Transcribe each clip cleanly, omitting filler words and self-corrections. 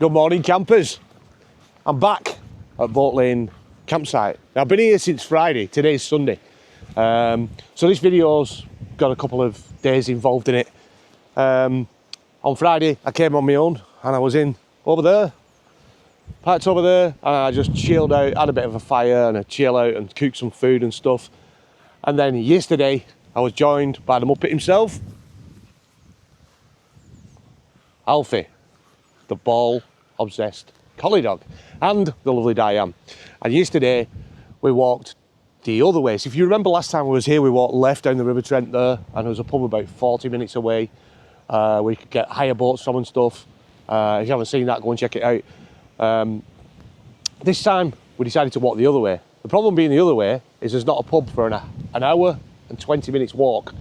Good morning, campers. I'm back at Boat Lane campsite. Now, I've been here since Friday. Today's Sunday. So this video's got a couple of days involved in it. On Friday, I came on my own and I was in over there. Parked over there and I just chilled out, had a bit of a fire and a chill out and cooked some food and stuff. And then yesterday, I was joined by the Muppet himself, Alfie, the ball-obsessed collie dog, and the lovely Diane. And yesterday, we walked the other way. So if you remember last time I was here, we walked left down the River Trent there, and there was a pub about 40 minutes away. We could get hire boats from and stuff. If you haven't seen that, go and check it out. This time, we decided to walk the other way. The problem being the other way is there's not a pub for an hour and 20 minutes walk.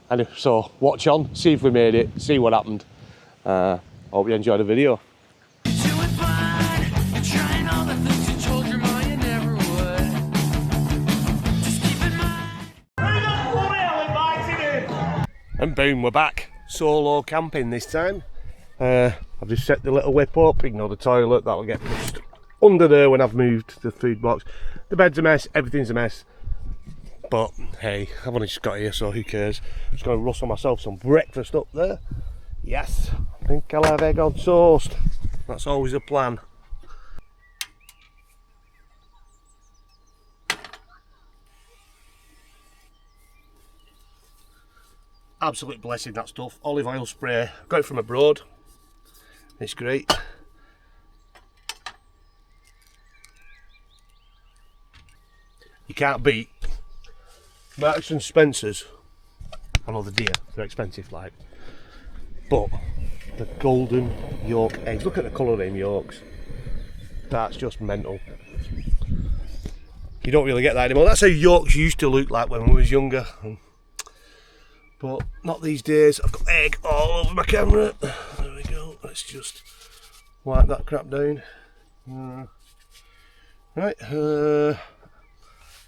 And so watch on, see if we made it, see what happened. Hope you enjoyed the video. And boom, we're back. Solo camping this time. I've just set the little whip up, ignore the toilet, that'll get pushed under there when I've moved the food box. The bed's a mess, everything's a mess. But hey, I've only just got here, so who cares? I'm just going to rustle myself some breakfast up there. Yes, I think I'll have egg on toast. That's always a plan. Absolute blessing, that stuff. Olive oil spray. Got it from abroad. It's great. You can't beat Marks and Spencer's. I know the deer, they're expensive like. But the golden York eggs, look at the colour of them Yorks. That's just mental. You don't really get that anymore. That's how Yorks used to look like when we was younger. But not these days. I've got egg all over my camera. There we go. Let's just wipe that crap down. Right. And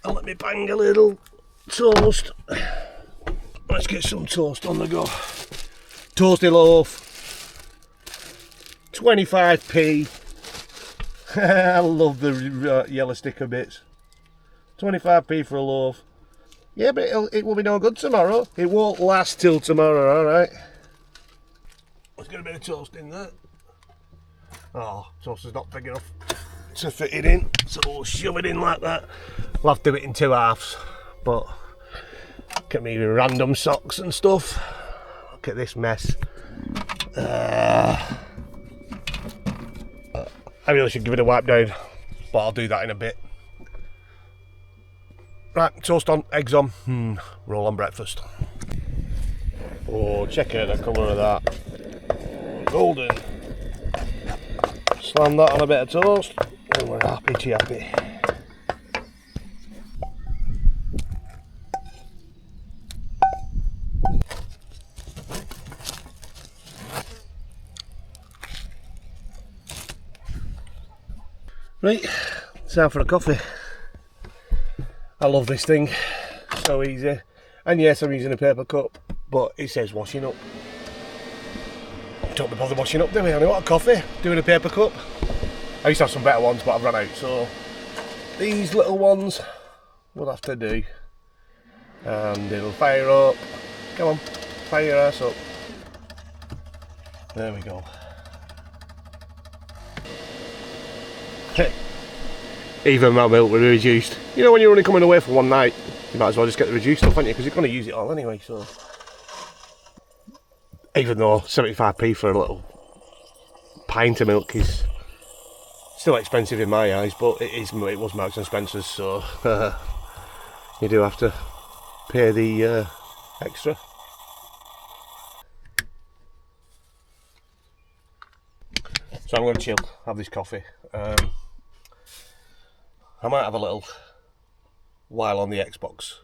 let me bang a little toast. Let's get some toast on the go. Toasty loaf. 25p. I love the yellow sticker bits. 25p for a loaf. Yeah, but it will be no good tomorrow. It won't last till tomorrow, alright? Let's get a bit of toast in there. Oh, toaster's not big enough to fit it in, so we'll shove it in like that. We'll have to do it in 2 halves, but look at me with random socks and stuff. Look at this mess. I really should give it a wipe down, but I'll do that in a bit. Right, toast on, eggs on, roll on breakfast. Oh, check out the colour of that. Golden. Slam that on a bit of toast, and we're happy chappy. Right, time for a coffee. I love this thing, so easy. And yes, I'm using a paper cup, but it says washing up. Don't be bothered washing up, do we? I only want a coffee, doing a paper cup. I used to have some better ones, but I've run out, so these little ones will have to do. And it'll fire up. Come on, fire your ass up. There we go. Even my milk was reduced. You know when you're only coming away for one night, you might as well just get the reduced stuff, haven't you? Because you're going to use it all anyway, so. Even though 75p for a little pint of milk is still expensive in my eyes, but it was Marks and Spencer's, so you do have to pay the extra. So I'm going to chill, have this coffee. I might have a little while on the Xbox.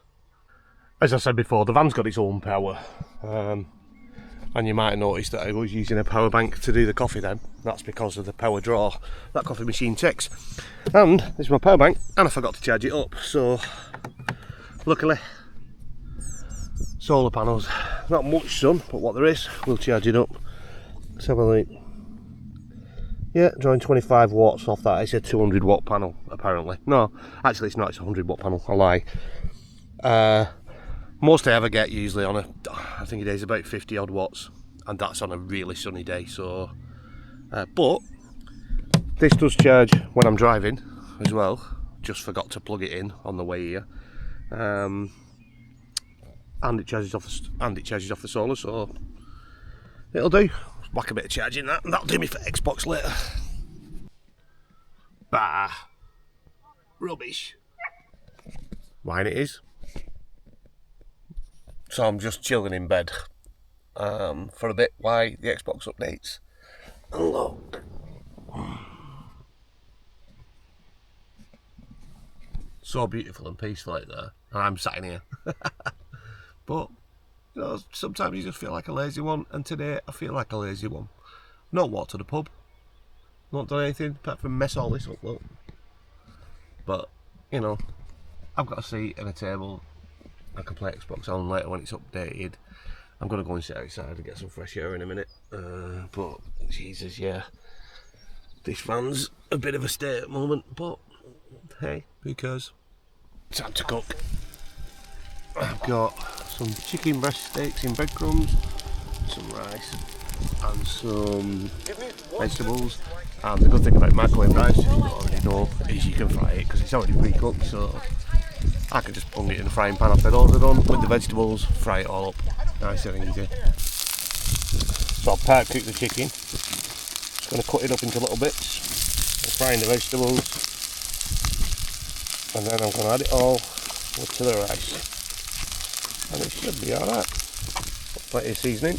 As I said before, the van's got its own power. And you might have noticed that I was using a power bank to do the coffee then. That's because of the power draw that coffee machine takes. And this is my power bank, and I forgot to charge it up. So, luckily, solar panels. Not much sun, but what there is, we'll charge it up. Let's have a look. Yeah, drawing 25 watts off that. It's a 200 watt panel, apparently. No, actually it's not, it's a 100 watt panel, I lie. Most I ever get usually on I think it is about 50 odd watts, and that's on a really sunny day, so... but, this does charge when I'm driving as well. Just forgot to plug it in on the way here. And it charges off the solar, so it'll do. Whack a bit of charge in that, and that'll do me for Xbox later. Bah, rubbish. Mine it is. So I'm just chilling in bed for a bit while the Xbox updates. And look. So beautiful and peaceful out there, and I'm sat in here. But, you know, sometimes you just feel like a lazy one, and today I feel like a lazy one. Not walked to the pub, not done anything apart from mess all this up, look. But, you know, I've got a seat and a table. I can play Xbox on later when it's updated. I'm going to go and sit outside and get some fresh air in a minute. But, Jesus, yeah. This van's a bit of a state at the moment, but, hey, who cares? Time to cook. I've got some chicken breast steaks in breadcrumbs, some rice and some vegetables. And the good thing about microwave rice, if you already know, is you can fry it because it's already pre-cooked, so I can just put it in the frying pan after those are done with the vegetables, fry it all up, nice and easy. So I'll part cook the chicken, just going to cut it up into little bits, I'm frying the vegetables, and then I'm going to add it all to the rice. And it should be alright. Plenty of seasoning.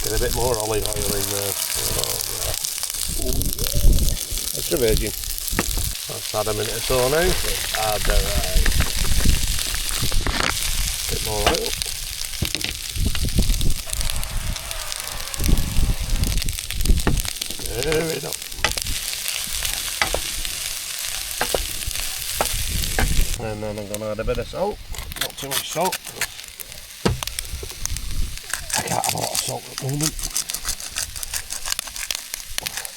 Get a bit more olive oil in there. Oh, yeah. Extra virgin. Let's add a minute or so now. Let's add the rice. Bit more oil. Stir it up. And then I'm going to add a bit of salt. Not too much salt. I can't have a lot of salt at the moment.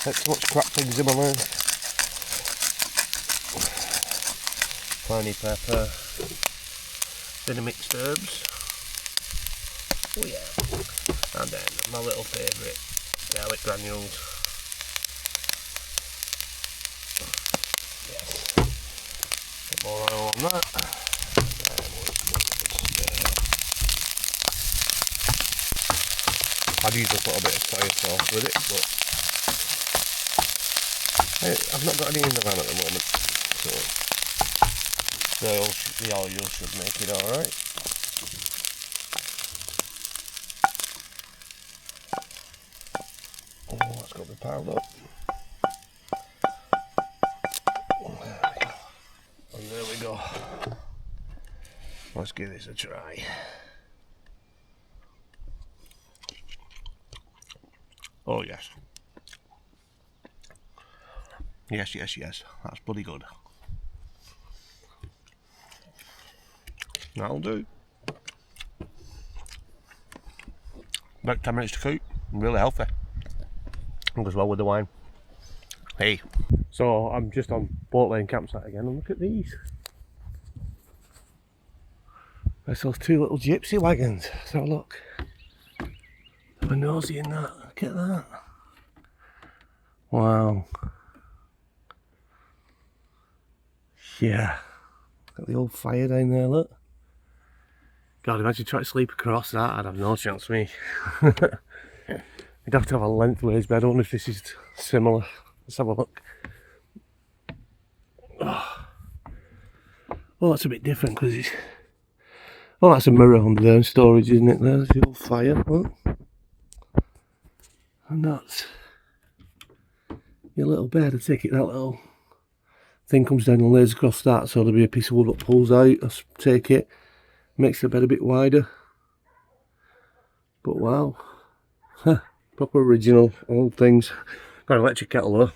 Take too much crap things in my mouth. Tiny pepper. Bit of mixed herbs. Oh yeah. And then my little favourite, garlic granules. Yes. Bit more oil on that. I'd usually put a bit of soy sauce with it, but I've not got any in the van at the moment, so the oil should make it alright. Oh, that's got to be piled up. And there we go. Let's give this a try. Oh yes. Yes. That's bloody good. That'll do. About 10 minutes to cook. Really healthy. And goes well with the wine. Hey. So I'm just on Boat Lane campsite again, and look at these. There's those two little Gypsy Wagons. Let's have a look. Have a nosy in that. Look at that. Wow. Yeah. Got the old fire down there, look. God, imagine trying to sleep across that. I'd have no chance, me. You'd have to have a lengthways bed. I wonder if this is similar. Let's have a look. Oh, well, that's a bit different because it's... Oh, that's a mirror under there in storage, isn't it? There's the old fire. Look. And that's your little bed. I take it that little thing comes down and lays across that, so there'll be a piece of wood that pulls out. I take it, makes the bed a bit wider. But wow, proper original old things. Got an electric kettle though.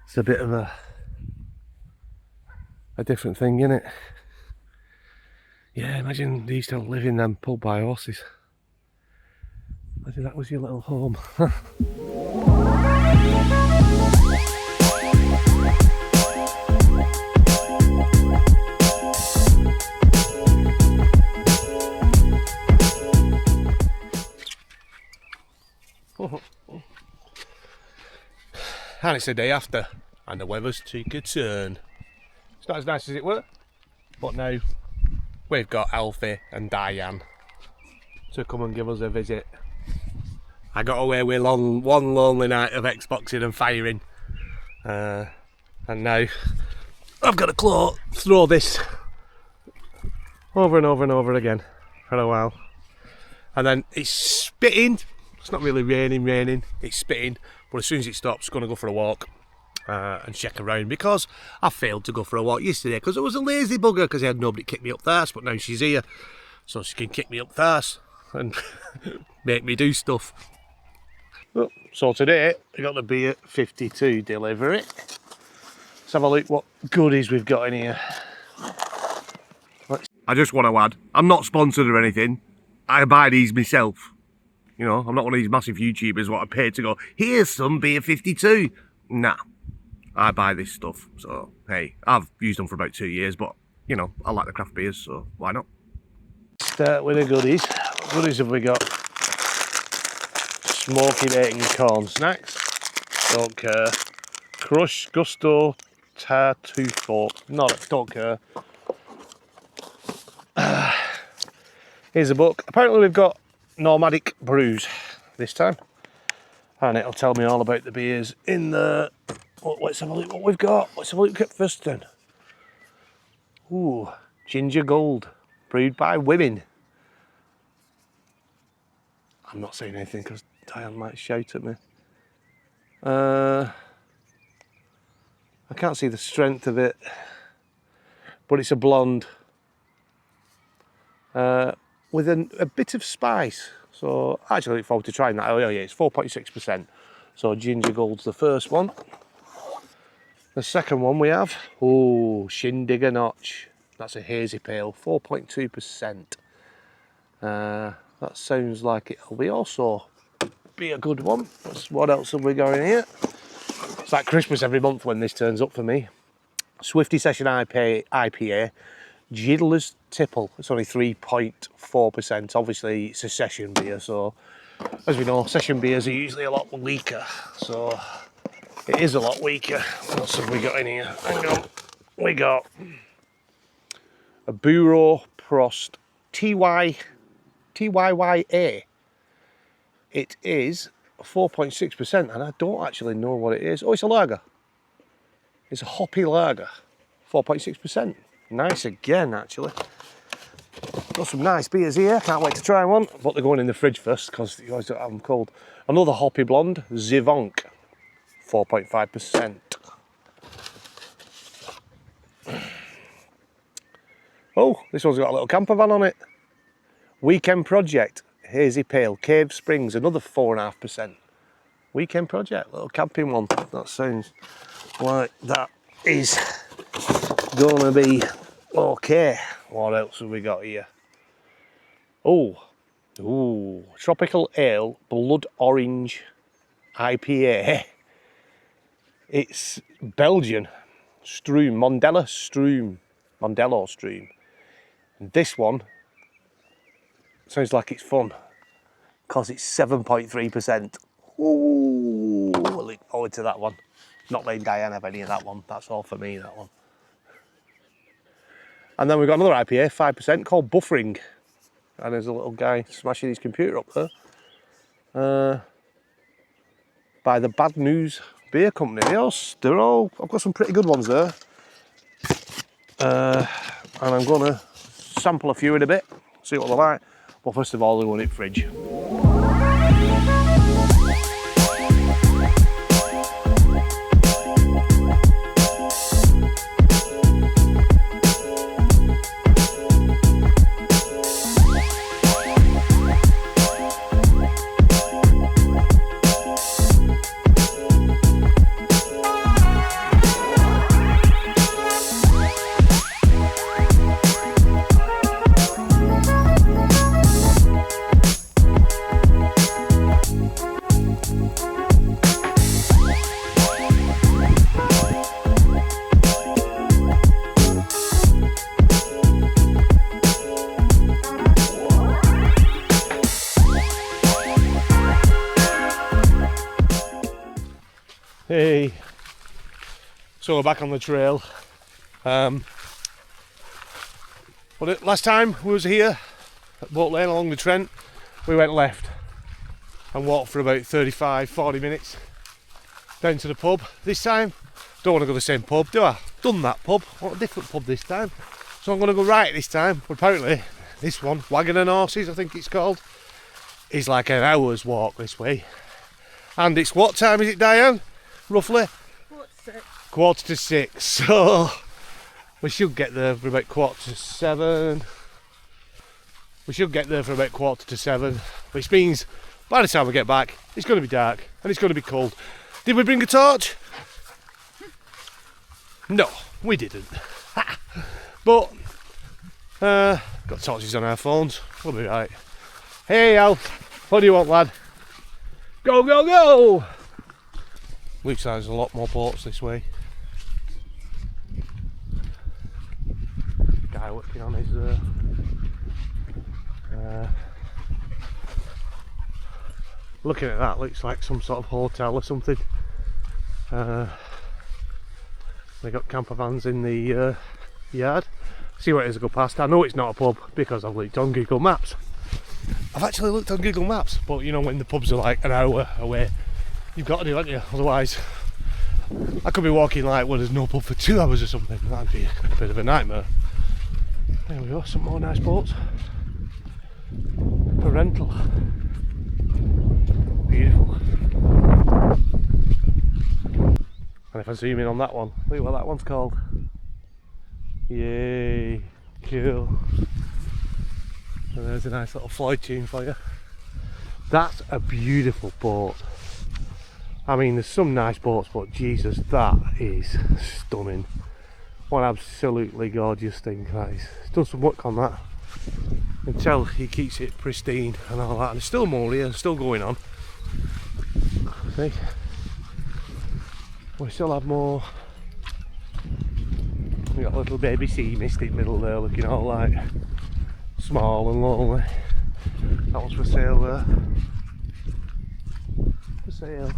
It's a bit of a different thing, isn't it? Yeah, imagine they used to live in them pulled by horses. I think that was your little home. And it's the day after, and the weather's took a turn. It's not as nice as it were, but now we've got Alfie and Diane to come and give us a visit. I got away with one lonely night of Xboxing and firing, and now I've got to throw this over and over and over again for a while, and then it's spitting. It's not really raining, it's spitting, but as soon as it stops, going to go for a walk and check around, because I failed to go for a walk yesterday because it was a lazy bugger, because I had nobody kick me up the arse, but now she's here, so she can kick me up the arse and make me do stuff. Well, so today, we got the Beer 52 delivery. Let's have a look what goodies we've got in here. I just want to add, I'm not sponsored or anything, I buy these myself. You know, I'm not one of these massive YouTubers what I paid to go, here's some Beer 52. Nah, I buy this stuff. So, hey, I've used them for about 2 years, but, you know, I like the craft beers, so why not? Start with the goodies. What goodies have we got? Smoky bacon corn snacks. Don't care. Crush, Gusto, Tartuffe fork. No, don't care. Here's a book. Apparently we've got Nomadic brews this time, and it'll tell me all about the beers in the. Let's have a look what we've got. Let's have a look at first then. Ooh, Ginger Gold, brewed by women. I'm not saying anything because Diane might shout at me. I can't see the strength of it, but it's a blonde. With a bit of spice, so I actually look forward to trying that. Oh yeah, it's 4.6%. So Ginger Gold's the first one. The second one we have, oh, Shindig Notch. That's a hazy pale, 4.2%. That sounds like it'll be also be a good one. What else have we got in here? It's like Christmas every month when this turns up for me. Swifty Session IPA. Jiddler's Tipple, it's only 3.4%. Obviously it's a session beer, so as we know, session beers are usually a lot weaker, so it is a lot weaker. What else have we got in here? Hang on. We got a Bureau Prost TYYA. It is 4.6%, and I don't actually know what it is. Oh, it's a lager. It's a hoppy lager, 4.6%. Nice again, actually. Got some nice beers here, can't wait to try one, but they're going in the fridge first because you guys don't have them cold. Another hoppy blonde, Zivonk, 4.5%. Oh, this one's got a little campervan on it. Weekend Project, Hazy Pale, Cave Springs, another 4.5%. Weekend Project, little camping one. That sounds like that is gonna be okay. What else have we got here? Oh, Tropical Ale Blood Orange IPA. It's Belgian Mondello Stroom. And this one sounds like it's fun because it's 7.3%. Ooh, look forward to that one. Not letting Diane have any of that one. That's all for me, that one. And then we've got another IPA, 5%, called Buffering. And there's a little guy smashing his computer up there. By the Bad News Beer Company. I've got some pretty good ones there. And I'm going to sample a few in a bit, see what they're like. But first of all, we want it fridge. Hey. So we're back on the trail. But last time we was here at Boat Lane along the Trent, we went left and walked for about 35-40 minutes down to the pub. This time, don't want to go to the same pub, do I? Done that pub, I want a different pub this time. So I'm going to go right this time. But apparently, this one, Wagon and Horses I think it's called, is like an hour's walk this way. And it's what time is it, Diane? Roughly? 6:45. So we should get there for about 6:45. We should get there for about 6:45, which means by the time we get back, it's going to be dark and it's going to be cold. Did we bring a torch? No, we didn't. But got torches on our phones. We'll be right. Hey Alf, what do you want, lad? Go, go, go! Looks like there's a lot more boats this way. Guy working on his looking at that, looks like some sort of hotel or something. They got camper vans in the yard. See what it is I go past. I know it's not a pub because I've looked on Google Maps. I've actually looked on Google Maps, but you know when the pubs are like an hour away, you've got to do, haven't you? Otherwise, I could be walking like well, there's no pub for 2 hours or something. That'd be a bit of a nightmare. There we go, some more nice boats for rental. Beautiful. And if I zoom in on that one, look what that one's called. Yay, cool. And there's a nice little Floyd tune for you. That's a beautiful boat. I mean, there's some nice boats, but Jesus, that is stunning. What an absolutely gorgeous thing that is. He's done some work on that. You can tell he keeps it pristine and all that. And there's still more here, still going on. See? We still have more. We got a little baby sea mist in the middle there, looking all like small and lonely. That one's for sale there. For sale.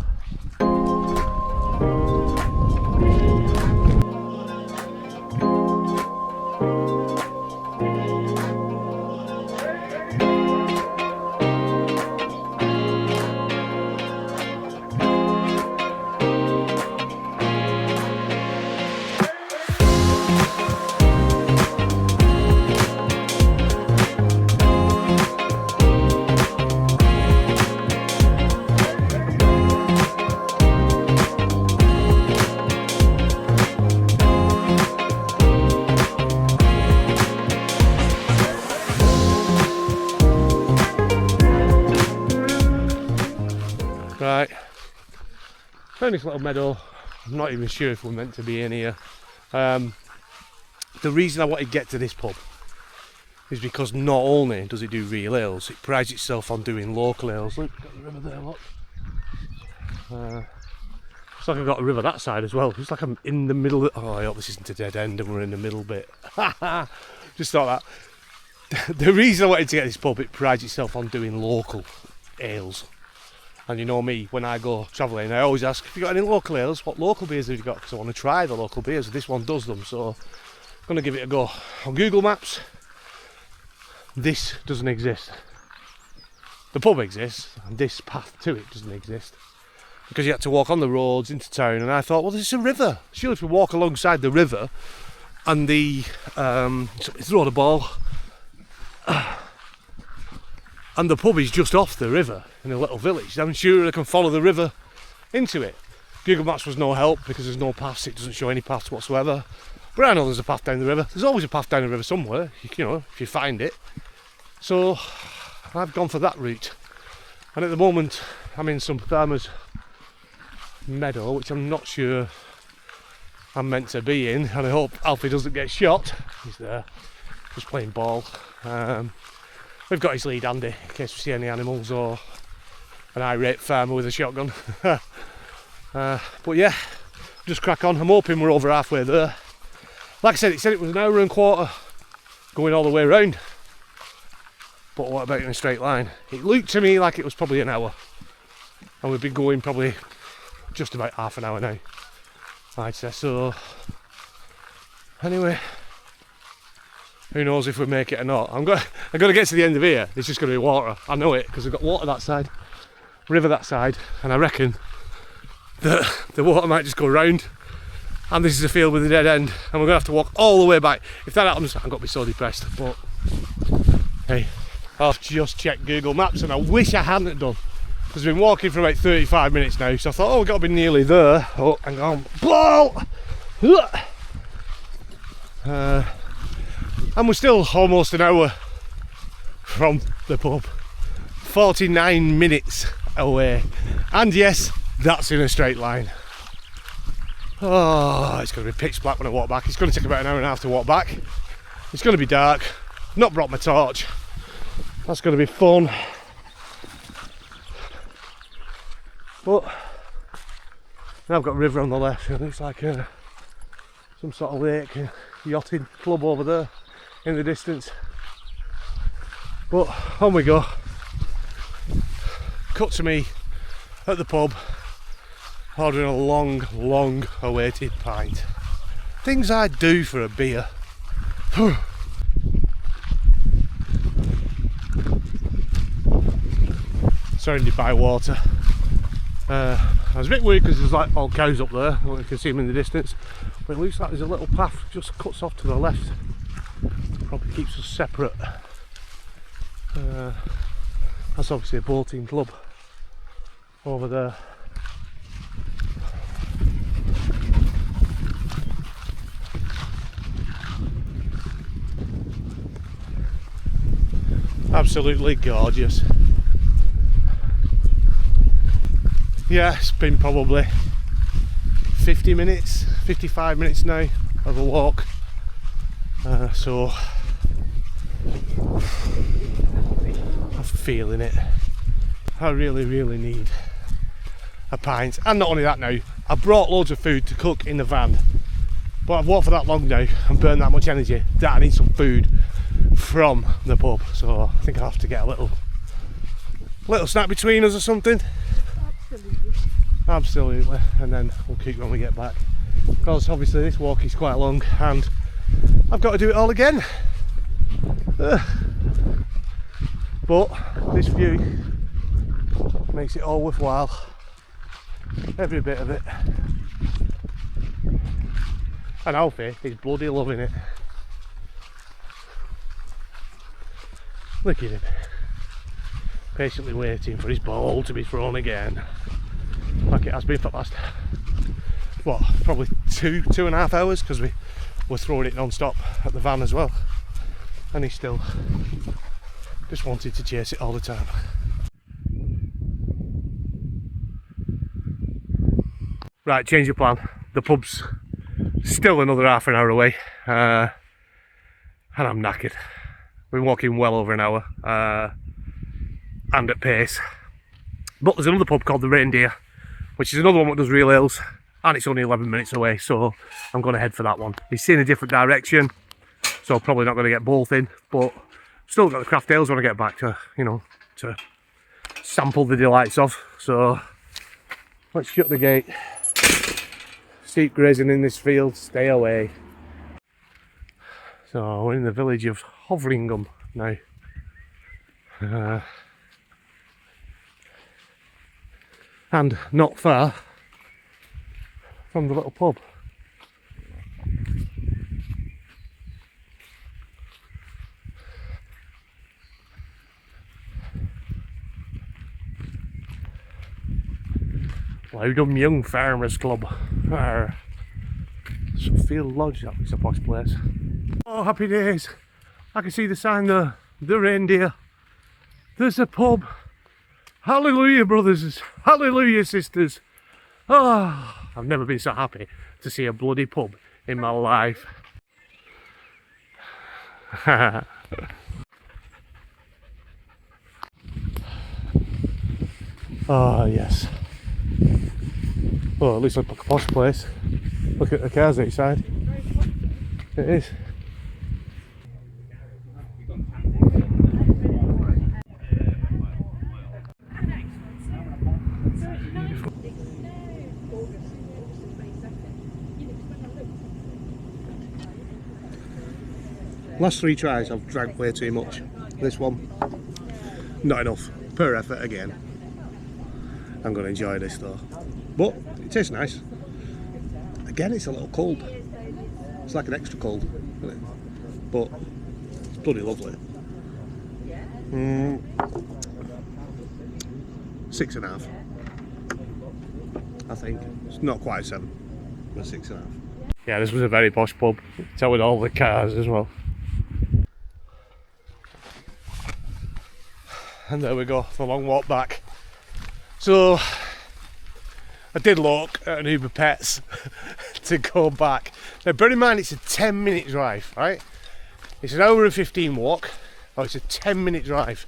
Right, found this little meadow. I'm not even sure if we're meant to be in here. The reason I wanted to get to this pub is because not only does it do real ales, it prides itself on doing local ales. Look, got the river there, look. It's like I've got a river that side as well. It's like I'm in the middle of, oh, I hope this isn't a dead end and we're in the middle bit. Just thought that. The reason I wanted to get this pub, it prides itself on doing local ales. And you know me, when I go travelling, I always ask, have you got any local ales? What local beers have you got? Because I want to try the local beers. This one does them, so I'm going to give it a go. On Google Maps, this doesn't exist. The pub exists, and this path to it doesn't exist. Because you had to walk on the roads into town, and I thought, well, there's a river. Surely if we walk alongside the river, and the, throw the ball, and the pub is just off the river in a little village, I'm sure I can follow the river into it. Google Maps was no help because there's no paths, it doesn't show any paths whatsoever. But I know there's a path down the river. There's always a path down the river somewhere, you know, if you find it. So I've gone for that route. And at the moment I'm in some farmer's meadow, which I'm not sure I'm meant to be in, and I hope Alfie doesn't get shot. He's there, just playing ball. We've got his lead handy in case we see any animals or an irate farmer with a shotgun. But yeah, just crack on. I'm hoping we're over halfway there. Like I said, it said it was an hour and a quarter going all the way around. But what about in a straight line? It looked to me like it was probably an hour. And we've been going probably just about half an hour now, I'd say. So anyway, who knows if we make it or not. I'm going to get to the end of here. It's just going to be water. I know it, because I've got water that side, river that side, and I reckon that the water might just go round, and this is a field with a dead end, and we're going to have to walk all the way back. If that happens, I'm going to be so depressed. But hey, I've just checked Google Maps, and I wish I hadn't done, because we've been walking for about 35 minutes now. So I thought, oh, we've got to be nearly there. Oh, hang on. Blow! And we're still almost an hour from the pub. 49 minutes away. And yes, that's in a straight line. Oh, it's going to be pitch black when I walk back. It's going to take about an hour and a half to walk back. It's going to be dark. Not brought my torch. That's going to be fun. But now I've got a river on the left. It looks like some sort of lake, yachting club over there in the distance. But on we go. Cut to me at the pub, ordering a long awaited pint. Things I'd do for a beer. Surrounded by water. I was a bit worried because there's like all cows up there, you can see them in the distance, but it looks like there's a little path just cuts off to the left. Probably keeps us separate. That's obviously a boating club over there. Absolutely gorgeous. Yeah, it's been probably 50 minutes, 55 minutes now of a walk. So I'm feeling it. I really need a pint. And not only that now, I brought loads of food to cook in the van, but I've walked for that long now and burned that much energy that I need some food from the pub. So I think I'll have to get a little snack between us or something. Absolutely, and then we'll keep when we get back, because obviously this walk is quite long and I've got to do it all again. But this view makes it all worthwhile, every bit of it. And Alfie is bloody loving it. Look at him, patiently waiting for his ball to be thrown again, like it has been for the last, what, probably two and a half hours, because we were throwing it non-stop at the van as well, and he still just wanted to chase it all the time. Right, change of plan. The pub's still another half an hour away, and I'm knackered. We've been walking well over an hour, and at pace. But there's another pub called the Reindeer, which is another one that does real ales, and it's only 11 minutes away, so I'm going to head for that one. It's in a different direction, so probably not going to get both in, but still got the craft ales when I get back to, you know, to sample the delights of. So let's shut the gate. Sheep grazing in this field, stay away. So we're in the village of Hoveringham now. And not far from the little pub. Loudham Young Farmers Club. Field Lodge, that was a posh place. Oh, happy days. I can see the sign there, the Reindeer. There's a pub. Hallelujah, brothers. Hallelujah, sisters. Oh, I've never been so happy to see a bloody pub in my life. Oh, yes. Oh, it looks like a posh place. Look at the cars outside. It is. Last 3 tries I've drank way too much. This one, not enough. Per effort again. I'm going to enjoy this though. But it tastes nice. Again, it's a little cold. It's like an extra cold, isn't it? But it's bloody lovely. 6.5. I think. It's not quite 7, but 6.5. Yeah, this was a very posh pub. It's out with all the cars as well. And there we go, the long walk back. So I did look at an Uber Pets to go back. Now bear in mind it's a 10-minute drive, right? It's an hour and 15 walk. Oh, it's a 10-minute drive.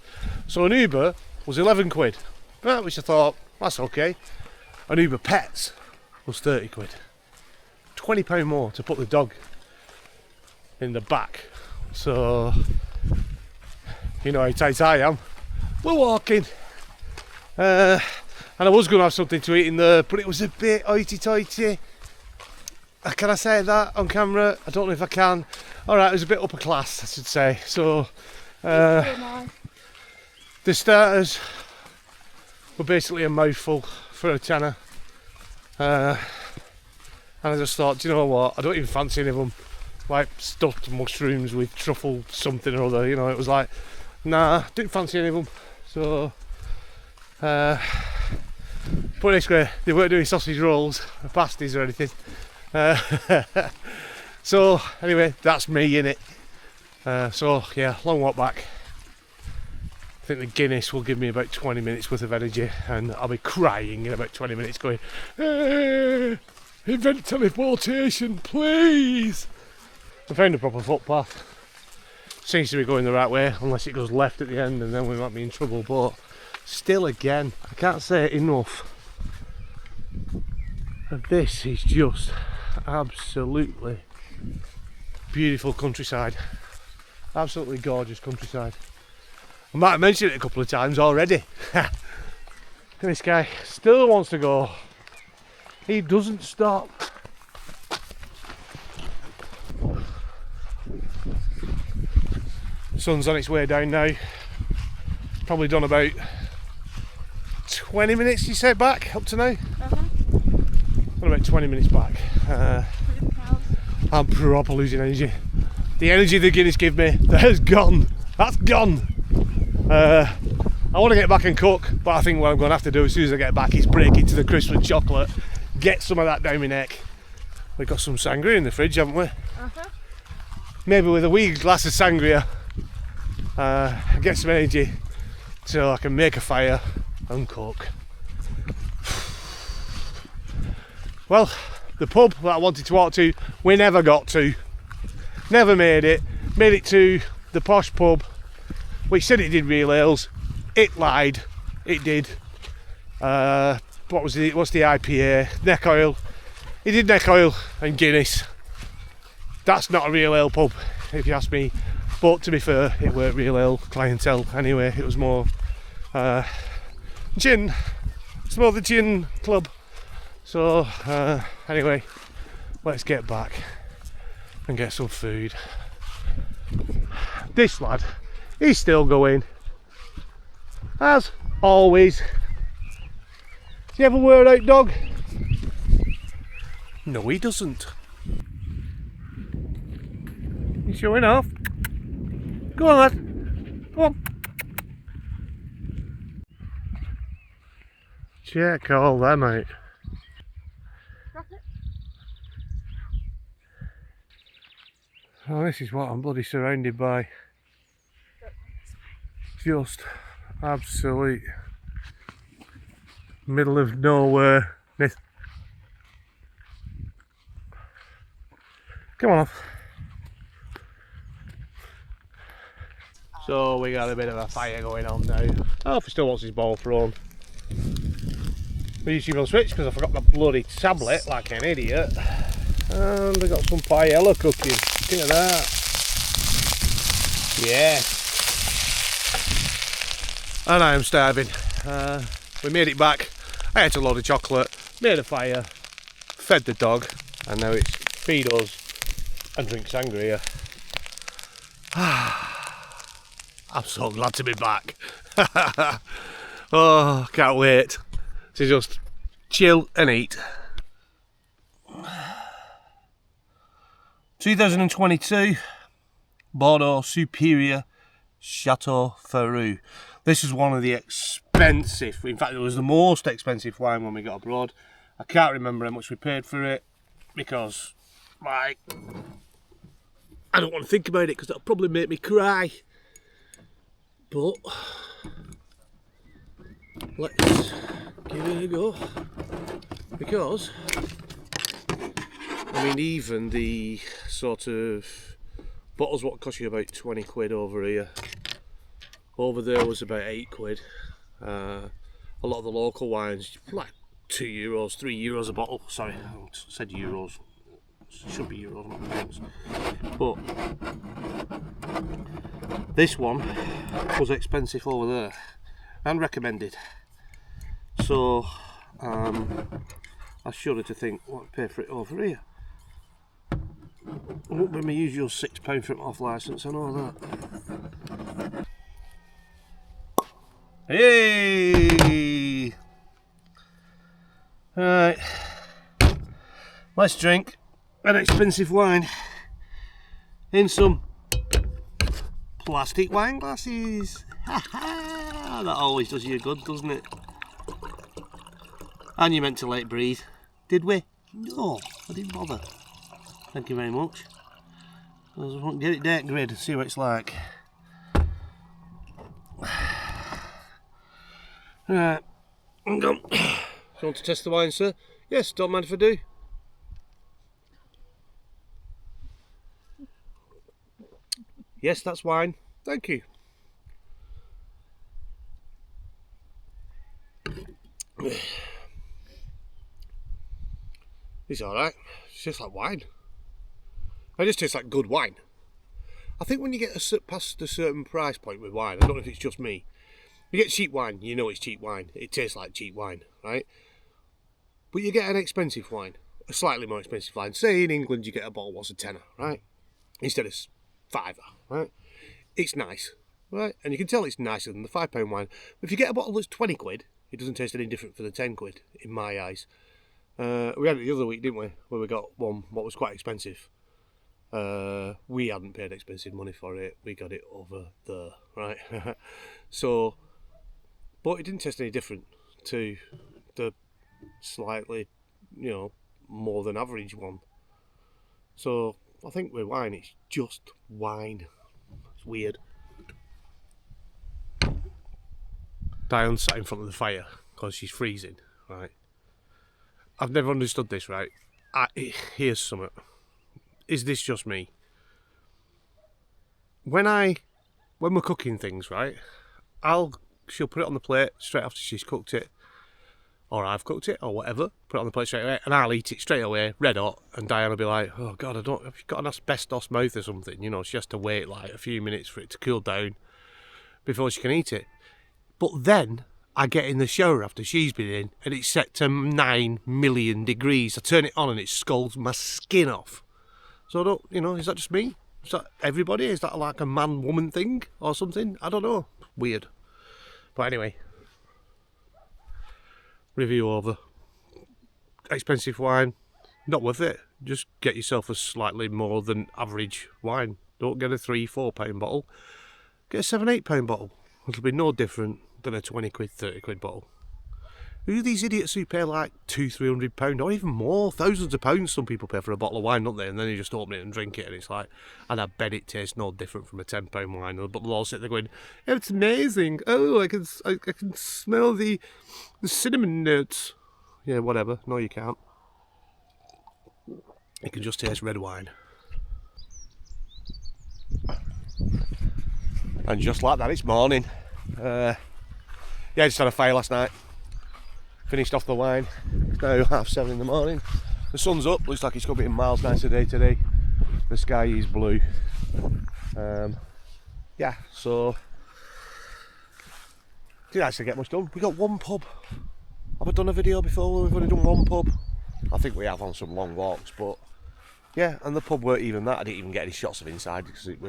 So an Uber was 11 quid, right, which I thought, that's okay. An Uber Pets was 30 quid. £20 more to put the dog in the back. So, you know how tight I am. We're walking. And I was going to have something to eat in there, but it was a bit hoity-toity. Can I say that on camera? I don't know if I can. Alright, it was a bit upper class, I should say. So, the starters were basically a mouthful for a tenner. And I just thought, do you know what? I don't even fancy any of them. Like stuffed mushrooms with truffle something or other, you know. It was like, nah, didn't fancy any of them. So, put it this way, they weren't doing sausage rolls or pasties or anything. So, anyway, that's me in it. So, yeah, long walk back. I think the Guinness will give me about 20 minutes worth of energy, and I'll be crying in about 20 minutes going, invent teleportation, please! I found a proper footpath. Seems to be going the right way, unless it goes left at the end and then we might be in trouble, but still again, I can't say it enough. And this is just absolutely beautiful countryside. Absolutely gorgeous countryside. I might have mentioned it a couple of times already. This guy still wants to go. He doesn't stop. Sun's on its way down now. Probably done about 20 minutes, you said, back up to now? Done about 20 minutes back. I'm proper losing energy. The energy the Guinness give me, that has gone. That's gone. I want to get back and cook, but I think what I'm going to have to do as soon as I get back is break into the Christmas chocolate, get some of that down my neck. We've got some sangria in the fridge, haven't we? Maybe with a wee glass of sangria, get some energy so I can make a fire and cook. Well, the pub that I wanted to walk to, we never got to. Never made it. Made it to the posh pub, which said it did real ales. It lied. It did. What's the IPA? Neck oil. It did neck oil and Guinness. That's not a real ale pub, if you ask me. But to be fair, it weren't real ale clientele anyway. It was more gin. It's more the gin club. So anyway, let's get back and get some food. This lad, he's still going, as always. Does he ever wear out, dog? No, he doesn't. He's showing off. Go on, lad. Go on. Check all them out. Oh, this is what I'm bloody surrounded by. Just absolute middle of nowhere. Come on. So we got a bit of a fire going on now. Alfie still wants his ball thrown. We used to switch because I forgot my bloody tablet like an idiot. And we got some paella cooking. Look at that. Yeah. And I am starving. We made it back. I ate a load of chocolate, made a fire, fed the dog, and now it's feed us and drink sangria. I'm so glad to be back. Oh, can't wait to just chill and eat. 2022 Bordeaux Superior Chateau Ferrou. This is one of the expensive, in fact it was the most expensive wine when we got abroad. I can't remember how much we paid for it because, like, I don't want to think about it because that'll probably make me cry. But let's give it a go, because I mean, even the sort of bottles what cost you about 20 quid over here, over there was about 8 quid. A lot of the local wines like €2, €3 a bottle. Sorry, I said euros. It should be euros, not pounds. But this one was expensive over there and recommended. So I shudder to think what I'd pay for it over here. It won't be my usual £6 for an off licence, I know that. Hey! Right, let's drink an expensive wine in some plastic wine glasses. That always does you good, doesn't it? And you meant to let it breathe, did we? No, I didn't bother. Thank you very much. I just want to get it dark grid and see what it's like. Right, I'm gone. Do you want to test the wine, sir? Yes, don't mind if I do. Yes, that's wine. Thank you. It's alright. It's just like wine. It just tastes like good wine. I think when you get past a certain price point with wine, I don't know if it's just me, you get cheap wine, you know it's cheap wine. It tastes like cheap wine, right? But you get an expensive wine, a slightly more expensive wine. Say in England you get a bottle what's a tenner, right? Instead of £5, right? It's nice, right? And you can tell it's nicer than the £5 wine. But if you get a bottle that's 20 quid, it doesn't taste any different for the 10 quid, in my eyes. We had it the other week, didn't we? Where we got one what was quite expensive. We hadn't paid expensive money for it. We got it over there, right? So, but it didn't taste any different to the slightly, you know, more than average one. So I think with wine, it's just wine. It's weird. Diane sat in front of the fire because she's freezing, right? I've never understood this, right? Here's something. Is this just me? When we're cooking things, right? She'll put it on the plate straight after she's cooked it, or I've cooked it, or whatever. Put it on the plate straight away, and I'll eat it straight away, red hot. And Diane will be like, "Oh God, have you got an asbestos mouth or something?" You know, she has to wait like a few minutes for it to cool down before she can eat it. But then I get in the shower after she's been in, and it's set to 9 million degrees. I turn it on, and it scalds my skin off. So I don't, you know, is that just me? Is that everybody? Is that like a man-woman thing or something? I don't know. Weird. But anyway, review over. Expensive wine, not worth it. Just get yourself a slightly more than average wine. Don't get a £3-4 bottle. Get a £7-8 bottle. It'll be no different than a 20 quid, 30 quid bottle. Who are these idiots who pay like £200-300 or even more? Thousands of pounds some people pay for a bottle of wine, don't they? And then you just open it and drink it, and it's like, and I bet it tastes no different from a £10 wine. But they'll all sit there going, "Yeah, it's amazing. Oh, I can smell the cinnamon notes." Yeah, whatever. No, you can't. It can just taste red wine. And just like that, it's morning. Yeah, I just had a fire last night. Finished off the wine. It's now 7:30 in the morning. The sun's up. Looks like it's going to be a miles nicer day today. The sky is blue. Yeah, so didn't actually get much done. We got one pub. Have I done a video before where we've only done one pub? I think we have on some long walks, but Yeah, and the pub weren't even that. I didn't even get any shots of inside because it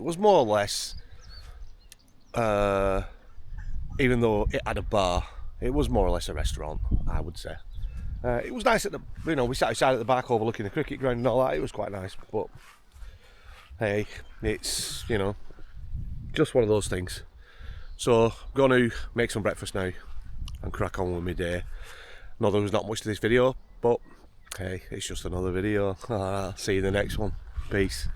was more or less, even though it had a bar, it was more or less a restaurant, I would say. It was nice we sat outside at the back overlooking the cricket ground and all that. It was quite nice, but hey, it's, just one of those things. So I'm going to make some breakfast now and crack on with my day. No, there was not much to this video, but hey, it's just another video. See you in the next one. Peace.